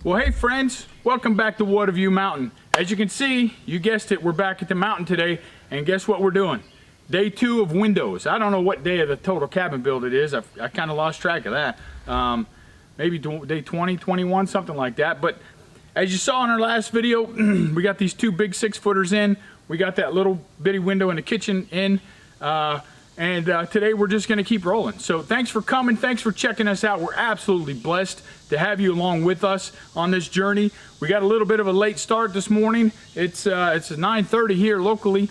Well, hey friends, welcome back to Watavue Mountain. As you can see, you guessed it, we're back at the mountain today, and guess what we're doing? Day 2 of windows. I don't know what day of the total cabin build it is. I kind of lost track of that. Maybe day 20, 21, something like that. But as you saw in our last video, we got these 2 big 6-footers in. We got that little bitty window in the kitchen in. Today we're just gonna keep rolling. So thanks for coming, thanks for checking us out. We're absolutely blessed to have you along with us on this journey. We got a little bit of a late start this morning. It's 9:30 here locally.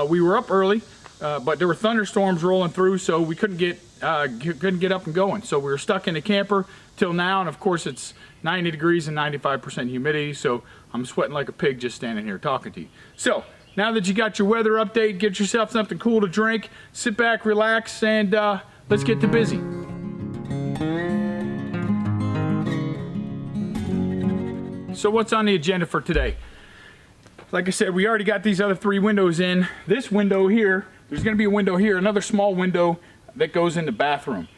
We were up early, but there were thunderstorms rolling through, so we couldn't get up and going. So we were stuck in the camper till now, and of course it's 90 degrees and 95% humidity, so I'm sweating like a pig just standing here talking to you. So now that you got your weather update, get yourself something cool to drink, sit back, relax, and let's get to busy. So what's on the agenda for today? Like I said, we already got these other 3 windows in. This window here, there's gonna be a window here, another small window that goes in the bathroom.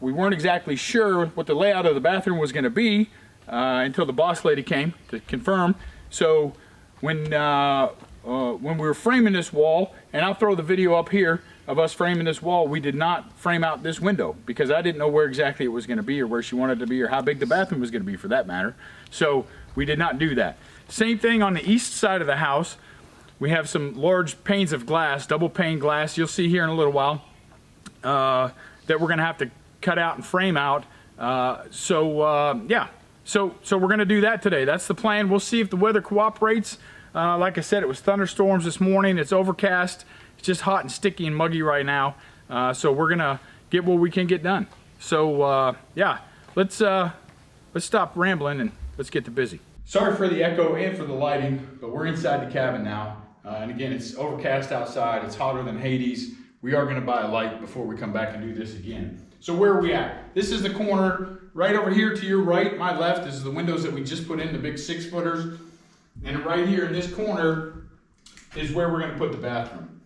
We weren't exactly sure what the layout of the bathroom was gonna be until the boss lady came to confirm. So when we were framing this wall, and I'll throw the video up here of us framing this wall, we did not frame out this window because I didn't know where exactly it was going to be or where she wanted it to be or how big the bathroom was going to be for that matter. So we did not do that. Same thing on the east side of the house. We have some large panes of glass, double pane glass, you'll see here in a little while, that we're going to have to cut out and frame out. Yeah. So we're going to do that today. That's the plan. We'll see if the weather cooperates. Like I said, it was thunderstorms this morning. It's overcast. It's just hot and sticky and muggy right now. So we're gonna get what we can get done. So yeah, let's stop rambling and let's get to busy. Sorry for the echo and for the lighting, but we're inside the cabin now. And again, it's overcast outside. It's hotter than Hades. We are gonna buy a light before we come back and do this again. So where are we at? This is the corner right over here to your right, my left. This is the windows that we just put in, the big 6-footers. And right here in this corner is where we're going to put the bathroom.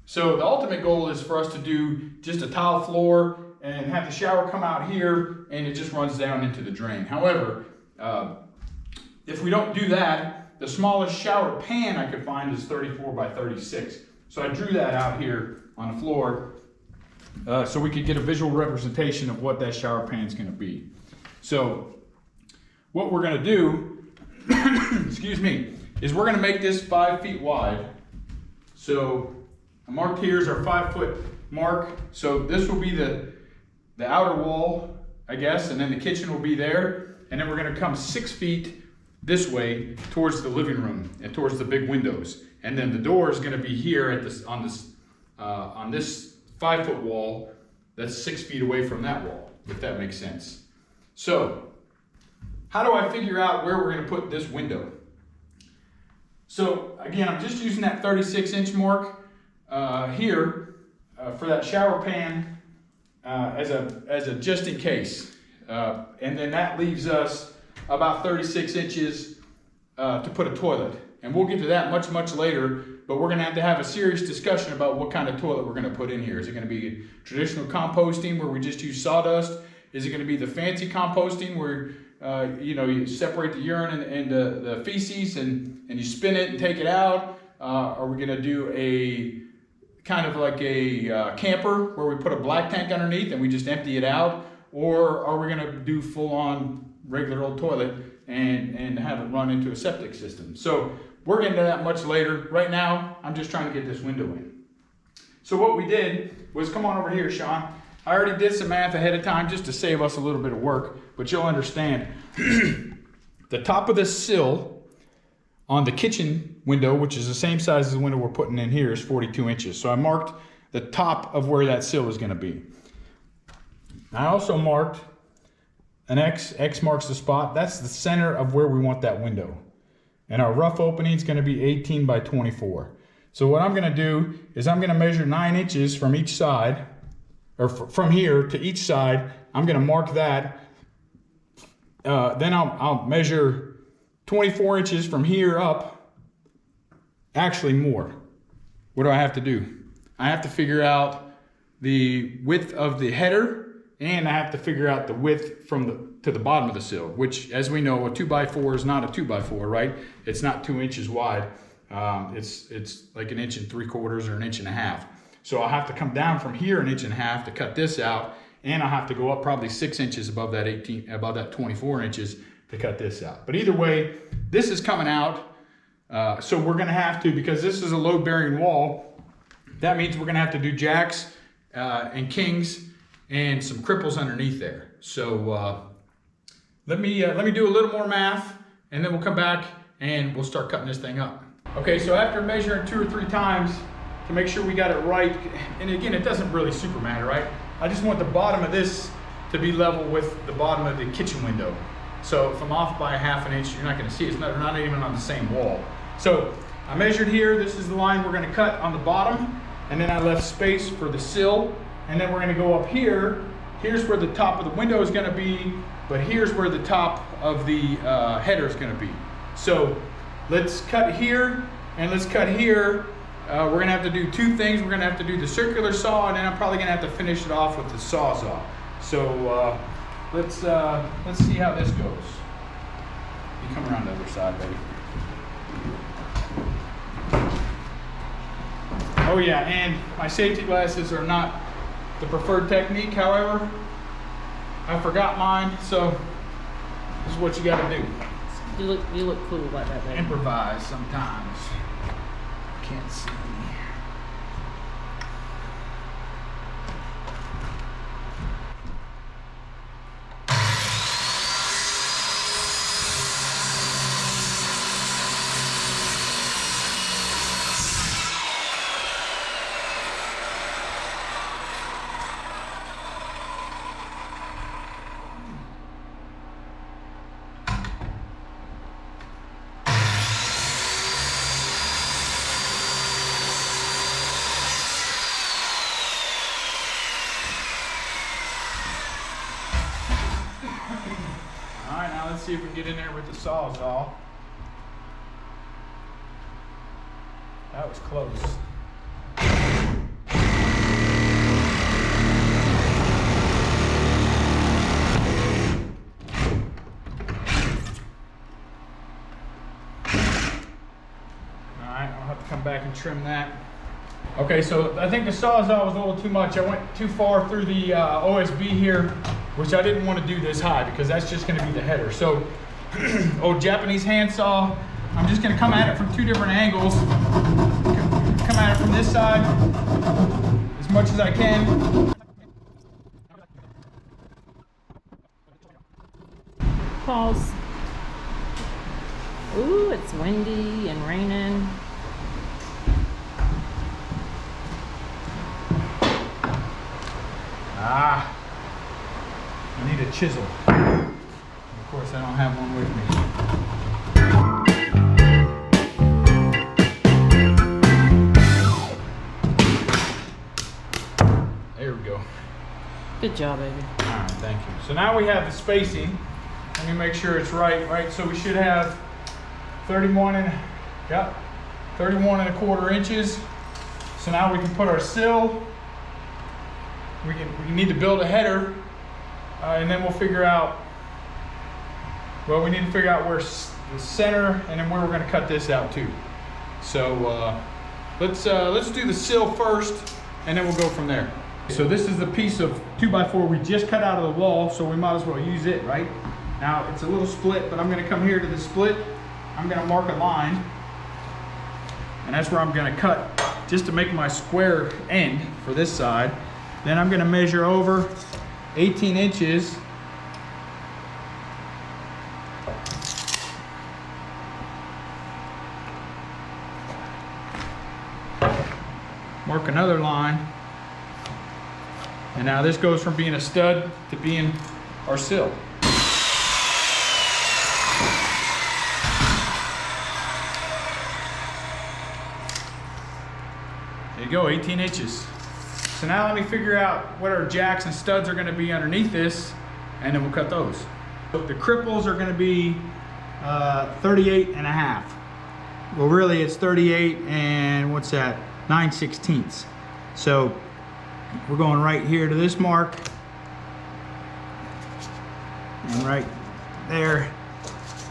So the ultimate goal is for us to do just a tile floor and have the shower come out here and it just runs down into the drain. However, if we don't do that, the smallest shower pan I could find is 34 by 36. So I drew that out here on the floor so we could get a visual representation of what that shower pan is going to be. So what we're going to do excuse me, is we're going to make this 5 feet wide. So marked here is our 5-foot mark. So this will be the outer wall, I guess, and then the kitchen will be there. And then we're going to come 6 feet this way towards the living room and towards the big windows. And then the door is going to be here at this on this 5-foot wall that's 6 feet away from that wall, if that makes sense. So how do I figure out where we're going to put this window? So again, I'm just using that 36-inch mark here for that shower pan as a just in case. And then that leaves us about 36 inches to put a toilet. And we'll get to that much later, but we're going to have a serious discussion about what kind of toilet we're going to put in here. Is it going to be traditional composting where we just use sawdust? Is it going to be the fancy composting where you separate the urine and the feces and you spin it and take it out? Are we going to do a kind of like a camper where we put a black tank underneath and we just empty it out? Or are we going to do full-on regular old toilet and have it run into a septic system? So we're getting to that much later. Right now, I'm just trying to get this window in. So what we did was, come on over here, Sean. I already did some math ahead of time just to save us a little bit of work, but you'll understand. The top of this sill on the kitchen window, which is the same size as the window we're putting in here, is 42 inches. So I marked the top of where that sill is going to be. I also marked an X. X marks the spot. That's the center of where we want that window. And our rough opening is going to be 18 by 24. So what I'm going to do is I'm going to measure 9 inches from each side, or from here to each side. I'm going to mark that. Then I'll measure 24 inches from here up. Actually more. What do I have to do? I have to figure out the width of the header, and I have to figure out the width from the bottom of the sill, which, as we know, a 2x4 is not a 2x4, right? It's not 2 inches wide. It's like 1 3/4 inches or 1.5 inches. So I'll have to come down from here 1.5 inches to cut this out, and I'll have to go up probably 6 inches above that 24 inches to cut this out. But either way, this is coming out. So we're gonna have to, because this is a load bearing wall, that means we're gonna have to do jacks and kings and some cripples underneath there. So let me do a little more math, and then we'll come back and we'll start cutting this thing up. Okay, so after measuring 2 or 3 times to make sure we got it right, and again, it doesn't really super matter, right? I just want the bottom of this to be level with the bottom of the kitchen window. So if I'm off by 1/2 inch, you're not gonna see it. They're not even on the same wall. So I measured here, this is the line we're gonna cut on the bottom, and then I left space for the sill, and then we're gonna go up here. Here's where the top of the window is gonna be, but here's where the top of the header is gonna be. So let's cut here, and let's cut here. We're gonna have to do 2 things. We're gonna have to do the circular saw, and then I'm probably gonna have to finish it off with the sawzall. So let's see how this goes. You come around the other side, baby. Oh yeah, and my safety glasses are not the preferred technique. However, I forgot mine, so this is what you got to do. You look cool like that, baby. Improvise sometimes. Can't see. Let's see if we can get in there with the sawzall. That was close. Alright, I'll have to come back and trim that. Okay, so I think the sawzall was a little too much. I went too far through the OSB here, which I didn't want to do this high because that's just going to be the header. So, old Japanese handsaw, I'm just going to come at it from 2 different angles. Come at it from this side as much as I can. Pause. Ooh, it's windy and raining. Ah, I need a chisel. Of course, I don't have one with me. There we go. Good job, baby. All right, thank you. So now we have the spacing. Let me make sure it's right? So we should have 31 and 1/4 inches. So now we can put our sill. We need to build a header, and then we'll figure out, well, we need to figure out where the center and then where we're going to cut this out too. So let's do the sill first, and then we'll go from there. So this is the piece of 2x4 we just cut out of the wall, so we might as well use it, right? Now it's a little split, but I'm going to come here to the split. I'm going to mark a line, and that's where I'm going to cut just to make my square end for this side. Then I'm going to measure over 18 inches. Mark another line. And now this goes from being a stud to being our sill. There you go, 18 inches. So now let me figure out what our jacks and studs are going to be underneath this, and then we'll cut those. So the cripples are going to be 38.5. Well, really it's 38 and what's that? 9/16. So we're going right here to this mark, and right there.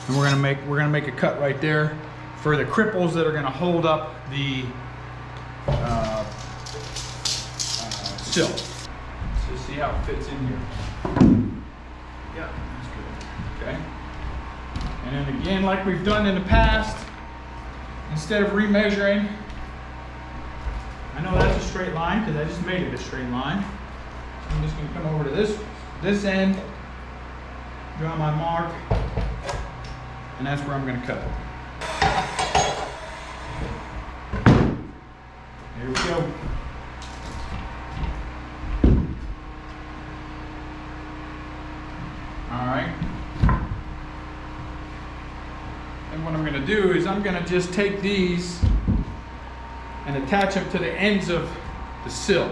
And we're gonna make a cut right there for the cripples that are gonna hold up the sill. Let's just see how it fits in here. Yeah, that's good. Okay. And then again, like we've done in the past, instead of remeasuring, I know that's a straight line because I just made it a straight line. So I'm just going to come over to this end, draw my mark, and that's where I'm going to cut it. There we go. All right. And what I'm going to do is I'm going to just take these and attach them to the ends of the sill.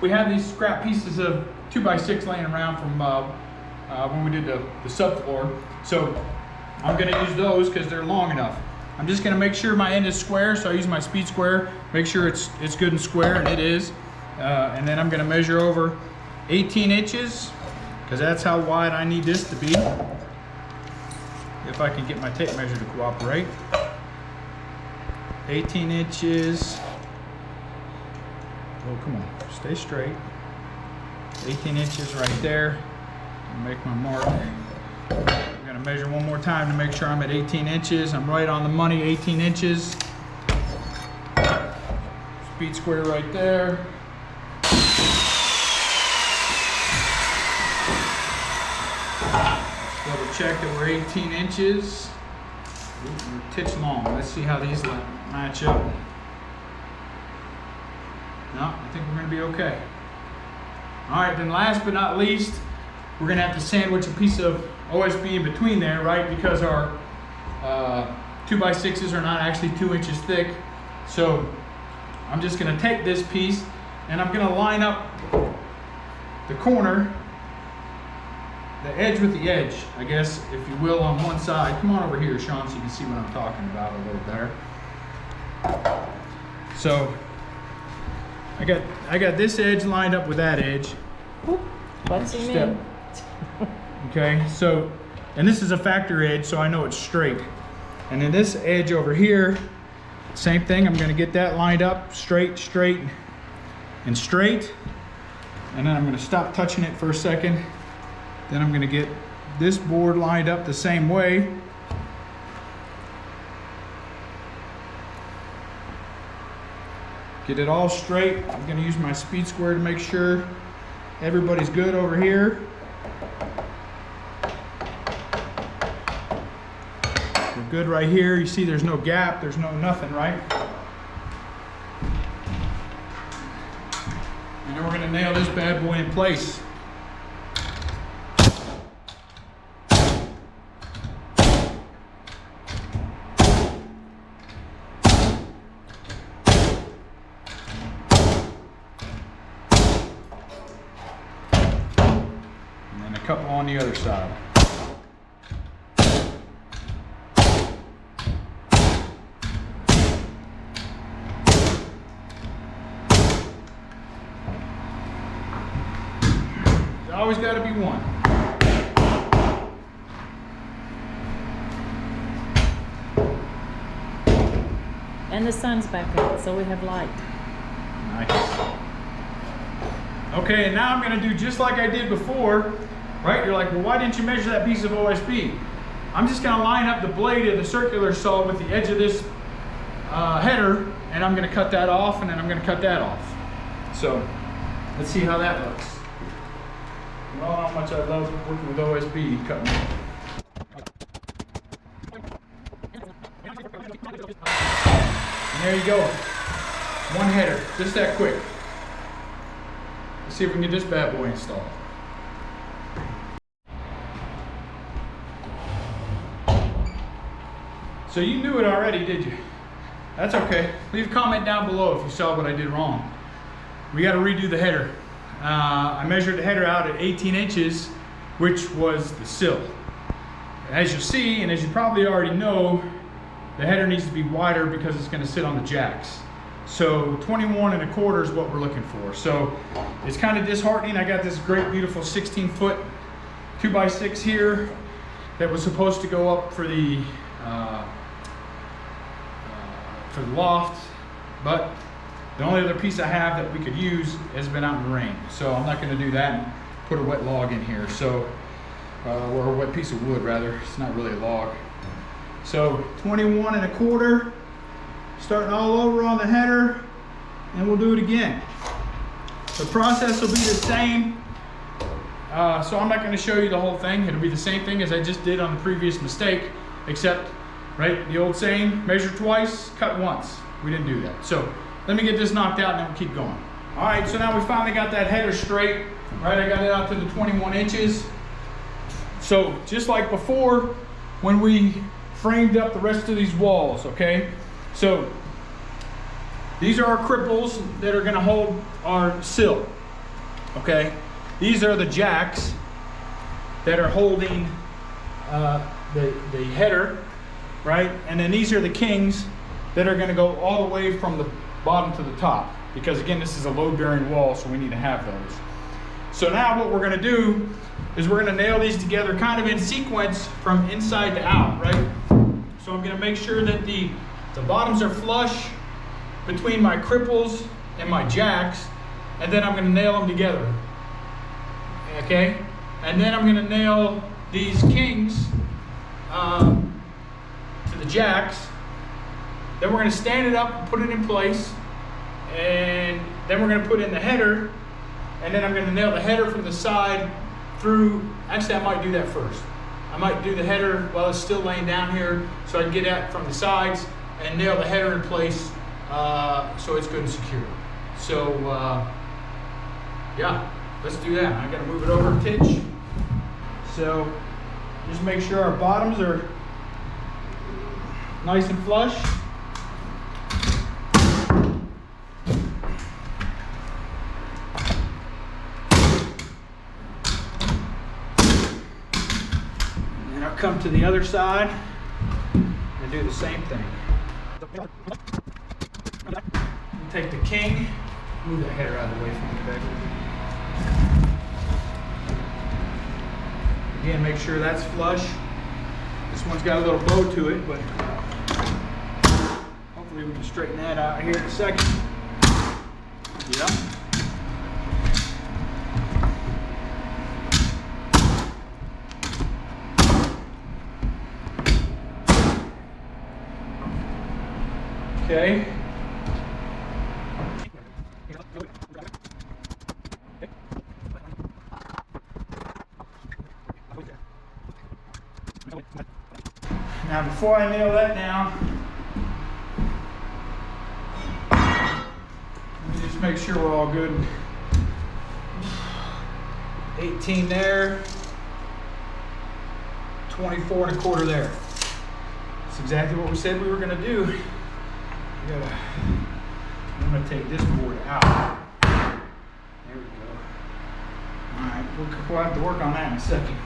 We have these scrap pieces of 2x6 laying around from when we did the subfloor. So I'm going to use those because they're long enough. I'm just going to make sure my end is square, so I use my speed square, make sure it's good and square, and it is. And then I'm going to measure over 18 inches because that's how wide I need this to be. If I can get my tape measure to cooperate. 18 inches. Oh, come on, stay straight. 18 inches right there. Make my mark. I'm gonna measure one more time to make sure I'm at 18 inches. I'm right on the money, 18 inches. Speed square right there. Double check that we're 18 inches. Ooh, we're a titch long. Let's see how these match up. No, I think we're going to be okay. All right, then last but not least, we're going to have to sandwich a piece of OSB in between there, right? Because our 2x6s are not actually 2 inches thick. So I'm just going to take this piece and I'm going to line up the corner, the edge with the edge, I guess, if you will, on one side. Come on over here, Sean, so you can see what I'm talking about a little better. So I got this edge lined up with that edge. What's he mean? Okay, so, and this is a factor edge, so I know it's straight. And then this edge over here, same thing. I'm going to get that lined up straight, straight, and straight. And then I'm going to stop touching it for a second. Then I'm going to get this board lined up the same way. Get it all straight. I'm going to use my speed square to make sure everybody's good over here. We're good right here. You see there's no gap, there's no nothing, right? And then we're going to nail this bad boy in place. Couple on the other side. There's always got to be one. And the sun's back out, so we have light. Nice. Okay, and now I'm going to do just like I did before. Right? You're like, well, why didn't you measure that piece of OSB? I'm just going to line up the blade of the circular saw with the edge of this header, and I'm going to cut that off, and then I'm going to cut that off. So, let's see how that looks. You know how much I love working with OSB cutting. And there you go. One header, just that quick. Let's see if we can get this bad boy installed. So you knew it already, did you? That's okay. Leave a comment down below if you saw what I did wrong. We got to redo the header. I measured the header out at 18 inches, which was the sill. As you see, and as you probably already know, the header needs to be wider because it's going to sit on the jacks. So 21 1/4 is what we're looking for. So it's kind of disheartening. I got this great, beautiful 16-foot 2x6 here that was supposed to go up for the loft, but the only other piece I have that we could use has been out in the rain. So I'm not going to do that and put a wet log in here. So, or a wet piece of wood rather. It's not really a log. So 21 1/4, starting all over on the header, and we'll do it again. The process will be the same. So I'm not going to show you the whole thing. It'll be the same thing as I just did on the previous mistake, except, right, the old saying, measure twice, cut once. We didn't do that. So let me get this knocked out and then we'll keep going. All right, so now we finally got that header straight. Right, I got it out to the 21 inches. So just like before, when we framed up the rest of these walls, okay? So these are our cripples that are gonna hold our sill, okay? These are the jacks that are holding the header, right? And then these are the kings that are gonna go all the way from the bottom to the top. Because again, this is a load-bearing wall, so we need to have those. So now what we're gonna do is we're gonna nail these together kind of in sequence from inside to out, right? So I'm gonna make sure that the bottoms are flush between my cripples and my jacks, and then I'm gonna nail them together, okay? And then I'm gonna nail these kings to the jacks. Then we're gonna stand it up and put it in place, and then we're gonna put in the header, and then I'm gonna nail the header from the side through. Actually, I might do that first. I might do the header while it's still laying down here, so I can get at from the sides and nail the header in place so it's good and secure. So yeah, let's do that. I gotta move it over a titch. So just make sure our bottoms are nice and flush. Come to the other side and do the same thing. Take the king, move the header out of the way from the back. Again, make sure that's flush. This one's got a little bow to it, but hopefully we can straighten that out here in a second. Yep. Okay. Now before I nail that down, let me just make sure we're all good. 18 there, 24 1/4 there. That's exactly what we said we were gonna do. I'm going to take this board out. There we go. Alright, we'll have to work on that in a second.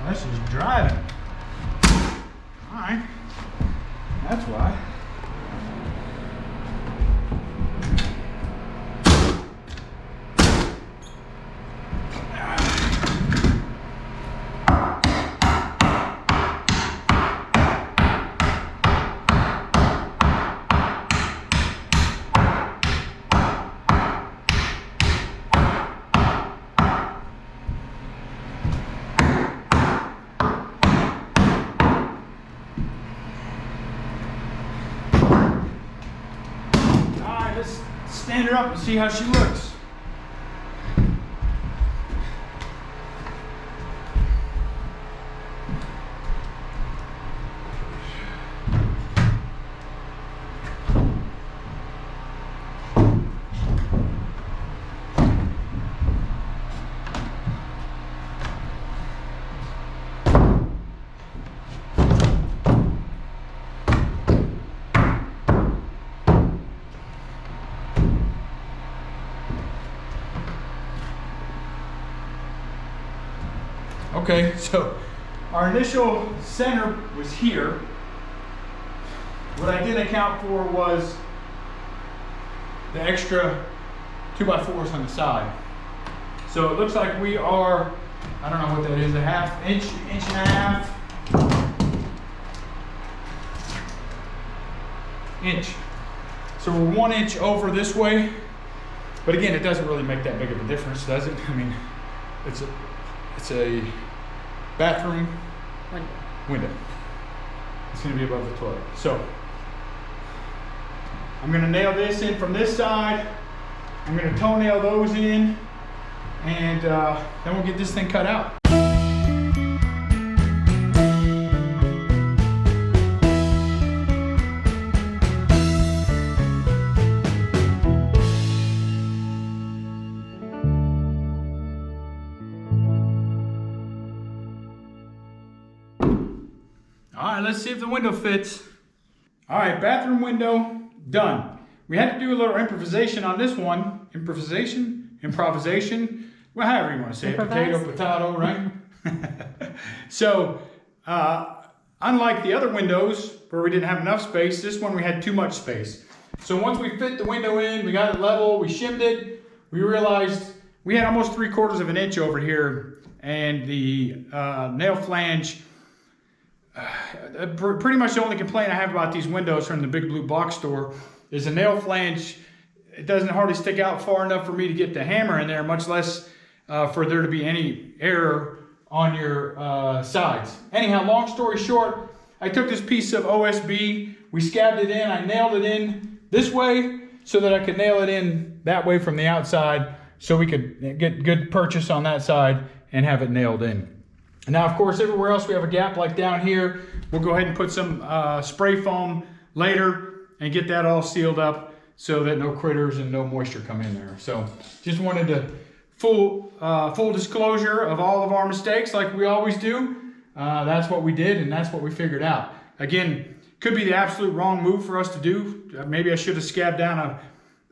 This is driving. Alright. That's why. Stand her up and see how she looks. Okay, so our initial center was here. What I didn't account for was the extra 2x4s on the side. So it looks like we are, I don't know what that is, a half inch, inch and a half. Inch. So we're 1 inch over this way. But again, it doesn't really make that big of a difference, does it? I mean, it's a bathroom window. It's gonna be above the toilet. So I'm gonna nail this in from this side. I'm gonna toenail those in, and then we'll get this thing cut out. All right, let's see if the window fits. All right, bathroom window done. We had to do a little improvisation on this one. Improvisation, well, however you want to say it, potato, right? So, unlike the other windows where we didn't have enough space, this one we had too much space. So once we fit the window in, we got it level, we shimmed it, we realized we had almost 3/4 of an inch over here, and the nail flange, pretty much the only complaint I have about these windows from the Big Blue Box store is the nail flange. It doesn't hardly stick out far enough for me to get the hammer in there, much less for there to be any error on your sides. Anyhow, long story short, I took this piece of OSB, we scabbed it in, I nailed it in this way so that I could nail it in that way from the outside so we could get good purchase on that side and have it nailed in. Now, of course, everywhere else we have a gap like down here. We'll go ahead and put some spray foam later and get that all sealed up so that no critters and no moisture come in there. So just wanted to full disclosure of all of our mistakes like we always do. That's what we did and that's what we figured out. Again, could be the absolute wrong move for us to do. Maybe I should have scabbed down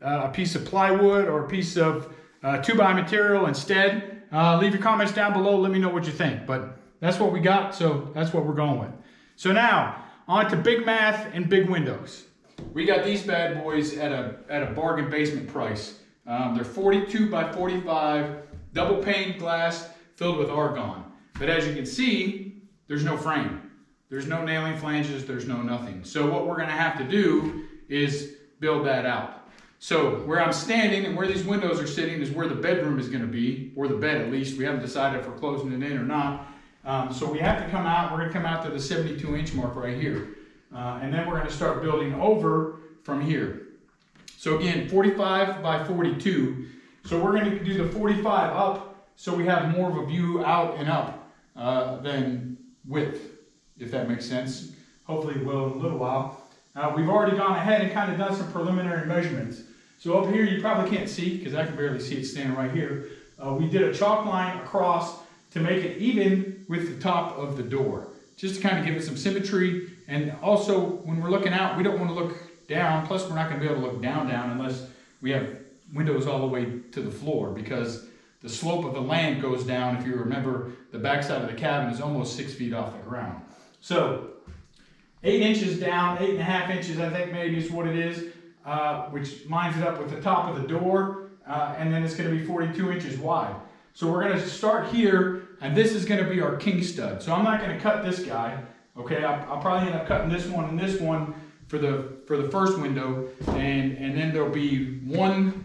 a piece of plywood or a piece of 2x material instead. Leave your comments down below. Let me know what you think. But that's what we got, so that's what we're going with. So now, on to big math and big windows. We got these bad boys at a bargain basement price. They're 42x45, double pane glass filled with argon. But as you can see, there's no frame. There's no nailing flanges, there's no nothing. So what we're gonna have to do is build that out. So where I'm standing and where these windows are sitting is where the bedroom is going to be, or the bed at least. We haven't decided if we're closing it in or not. So we have to come out, we're going to come out to the 72-inch mark right here. And then we're going to start building over from here. So again, 45x42. So we're going to do the 45 up so we have more of a view out and up than width, if that makes sense. Hopefully it will in a little while. We've already gone ahead and kind of done some preliminary measurements. So up here you probably can't see because I can barely see it standing right here. We did a chalk line across to make it even with the top of the door, just to kind of give it some symmetry. And also when we're looking out, we don't want to look down. Plus we're not going to be able to look down unless we have windows all the way to the floor, because the slope of the land goes down. If you remember, the backside of the cabin is almost 6 feet off the ground. So 8 inches down, 8.5 inches, I think maybe is what it is, which lines it up with the top of the door, and then it's going to be 42 inches wide. So we're going to start here, and this is going to be our king stud. So I'm not going to cut this guy, okay? I'll probably end up cutting this one and this one for the first window, and then there'll be one,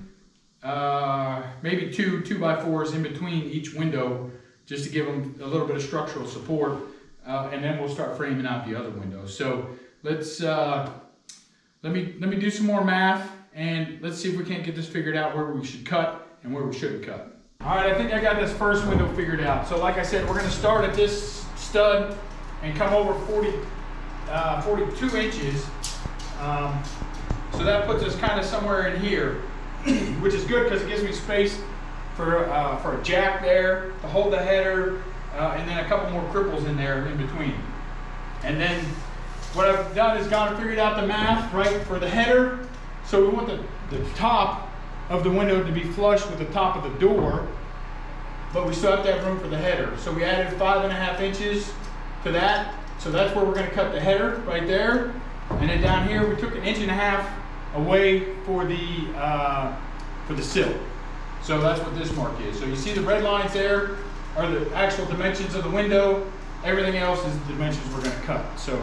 maybe two 2x4s in between each window, just to give them a little bit of structural support. And then we'll start framing out the other windows. So let's let me do some more math, and let's see if we can't get this figured out where we should cut and where we shouldn't cut. All right, I think I got this first window figured out. So like I said, we're going to start at this stud and come over 42 inches. So that puts us kind of somewhere in here, which is good because it gives me space for a jack there to hold the header. And then a couple more cripples in there in between. And then what I've done is gone and figured out the math, right, for the header. So we want the top of the window to be flush with the top of the door. but we still have to have room for the header. So we added 5.5 inches to that. So that's where we're going to cut the header right there. And then down here we took 1.5 inches away for the sill. So that's what this mark is. So you see the red lines there are the actual dimensions of the window. Everything else is the dimensions we're going to cut. So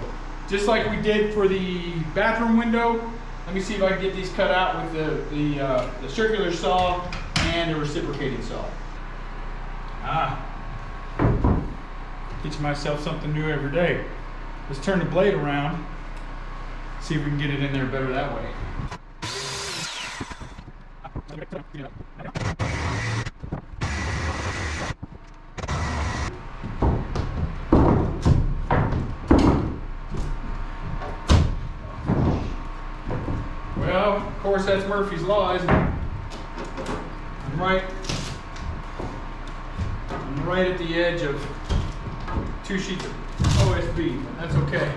just like we did for the bathroom window, let me see if I can get these cut out with the circular saw and the reciprocating saw. Teaching myself something new every day. Let's turn the blade around, see if we can get it in there better that way. Well, of course, that's Murphy's Law, isn't it? I'm right at the edge of 2 sheets of OSB, but that's okay.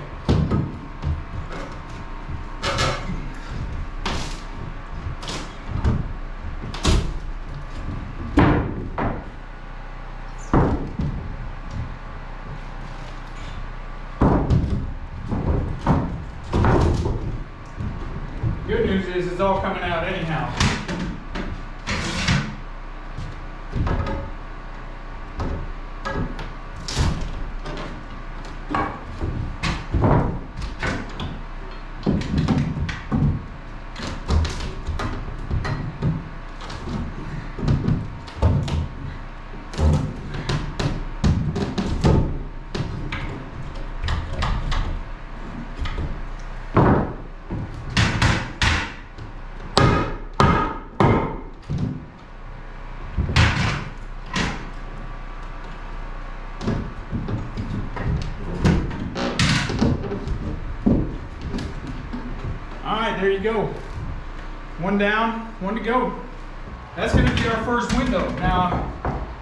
Good news is it's all coming out anyhow. Alright, there you go. One down, one to go. That's going to be our first window. Now,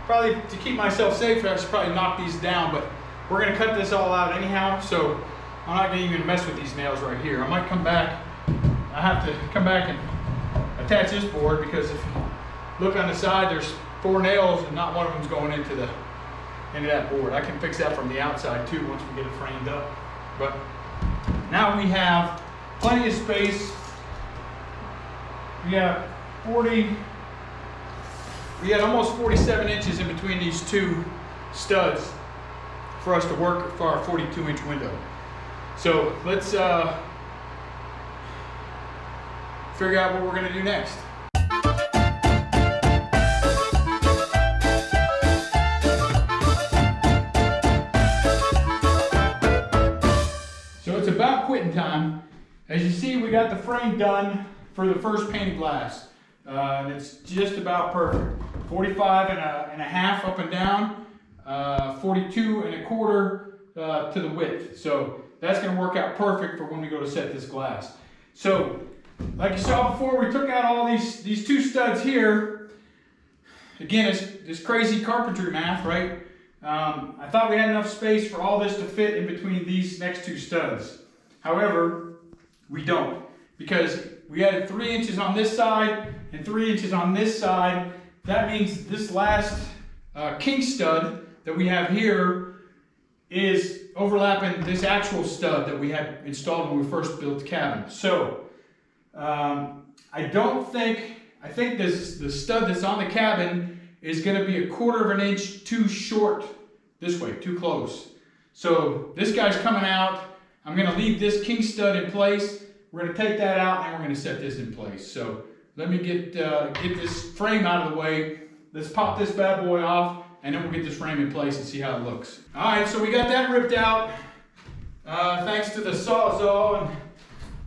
probably to keep myself safe, I should probably knock these down, but we're going to cut this all out anyhow, so I'm not going to even mess with these nails right here. I might come back, I have to come back and attach this board, because if you look on the side, there's 4 nails and not one of them's going into that board. I can fix that from the outside too once we get it framed up. But now we have plenty of space. We got almost 47 inches in between these 2 studs for us to work for our 42-inch window. So let's figure out what we're going to do next. So it's about quitting time. As you see, we got the frame done for the first pane of glass. And it's just about perfect. 45.5 up and down, 42.25 to the width. So that's going to work out perfect for when we go to set this glass. So, like you saw before, we took out all these 2 studs here. Again, it's this crazy carpentry math, right? I thought we had enough space for all this to fit in between these next 2 studs. However, we don't, because we added 3 inches on this side and 3 inches on this side. That means this last king stud that we have here is overlapping this actual stud that we had installed when we first built the cabin. So I think the stud that's on the cabin is going to be 1/4 of an inch too short this way, too close. So this guy's coming out. I'm going to leave this king stud in place. We're going to take that out, and then we're going to set this in place. So let me get this frame out of the way. Let's pop this bad boy off, and then we'll get this frame in place and see how it looks. All right, so we got that ripped out. Thanks to the Sawzall and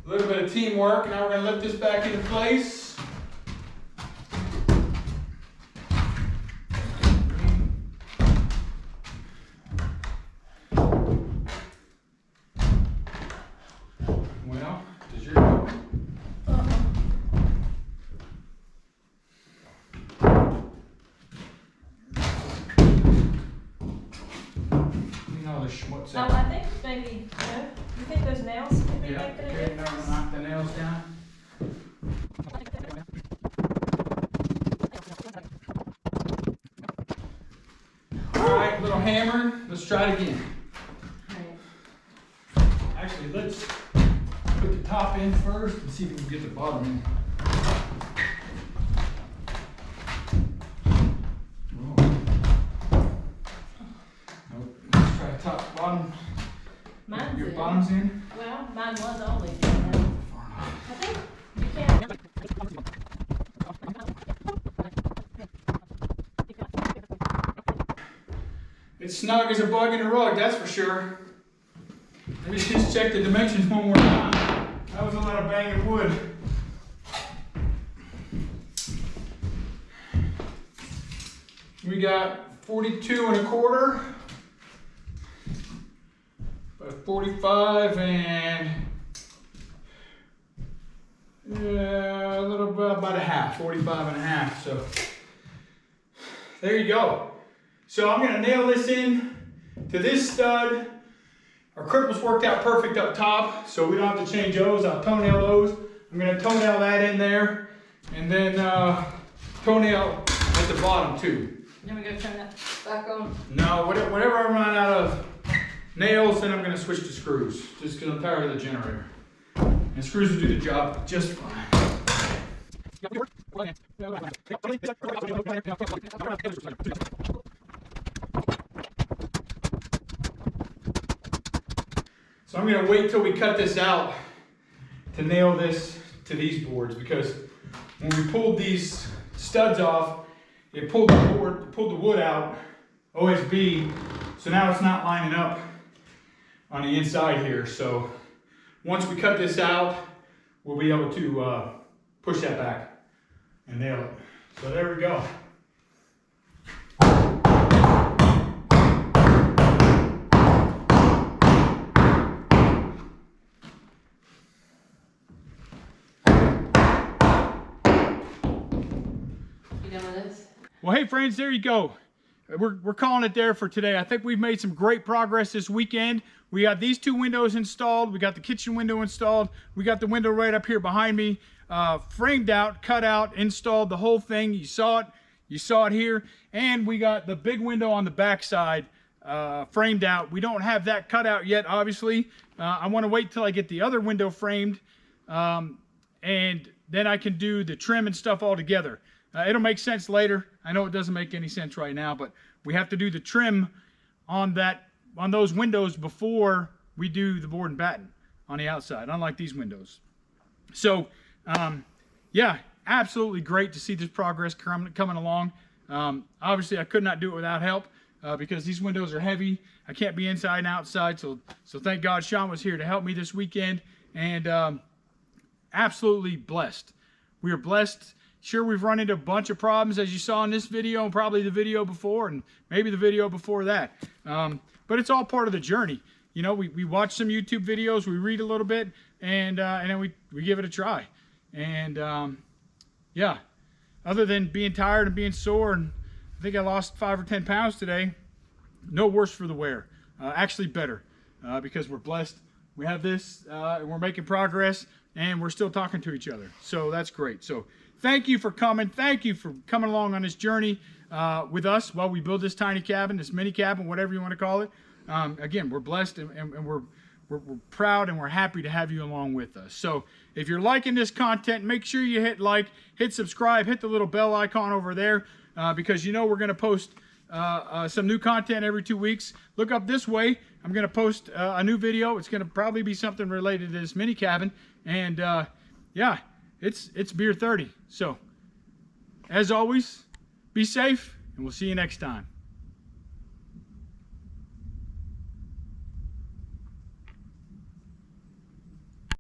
a little bit of teamwork. Now we're going to lift this back into place. Well, does your go? What's that? I think maybe, you think those nails could be making a difference? Now knock the nails down. little hammer. Let's try it again. Right. Actually, let's put the top in first and see if we can get the bottom in. Nope. Let's try top, bottom. Mine's Your in. bottom's in. Well, mine was always in. I think you can. It's snug as a bug in a rug, that's for sure. Let me just check the dimensions one more time. That was a lot of banging wood. We got 42 and a quarter by 45 and a little bit about a half, 45 and a half. So there you go. So I'm gonna nail this in to this stud. Our cripples worked out perfect up top, so we don't have to change those. I'll toenail those. I'm gonna toenail that in there, and then toenail at the bottom too. Then we go turn that back on. No, whatever I run out of nails, then I'm gonna switch to screws, just because I'm tired of the generator. And screws will do the job just fine. So I'm gonna wait till we cut this out to nail this to these boards, because when we pulled these studs off, it pulled the wood out, OSB, so now it's not lining up on the inside here. So once we cut this out, we'll be able to push that back and nail it. So there we go. You done with this? Well, hey friends, there you go. We're calling it there for today. I think we've made some great progress this weekend. We got these two windows installed. We got the kitchen window installed. We got the window right up here behind me, framed out, cut out, installed, the whole thing. You saw it. You saw it here. And we got the big window on the back side framed out. We don't have that cut out yet, obviously. I want to wait till I get the other window framed, and then I can do the trim and stuff all together. It'll make sense later. I know it doesn't make any sense right now, but we have to do the trim on those windows before we do the board and batten on the outside, unlike these windows. So, yeah, absolutely great to see this progress coming along. Obviously, I could not do it without help because these windows are heavy. I can't be inside and outside, so thank God Sean was here to help me this weekend, and absolutely blessed. We are blessed. Sure, we've run into a bunch of problems, as you saw in this video and probably the video before and maybe the video before that. But it's all part of the journey. You know, we watch some YouTube videos, we read a little bit, and then we give it a try. And yeah, other than being tired and being sore, and I think I lost 5 or 10 pounds today, no worse for the wear. Actually better, because we're blessed. We have this, and we're making progress, and we're still talking to each other. So that's great. So thank you for coming. Thank you for coming along on this journey with us while we build this tiny cabin, this mini cabin, whatever you want to call it. Again, we're blessed, and we're proud, and we're happy to have you along with us. So if you're liking this content, make sure you hit like, hit subscribe, hit the little bell icon over there, because you know we're going to post some new content every 2 weeks. Look up this way. I'm going to post a new video. It's going to probably be something related to this mini cabin. And yeah, it's beer 30. So as always, be safe, and we'll see you next time.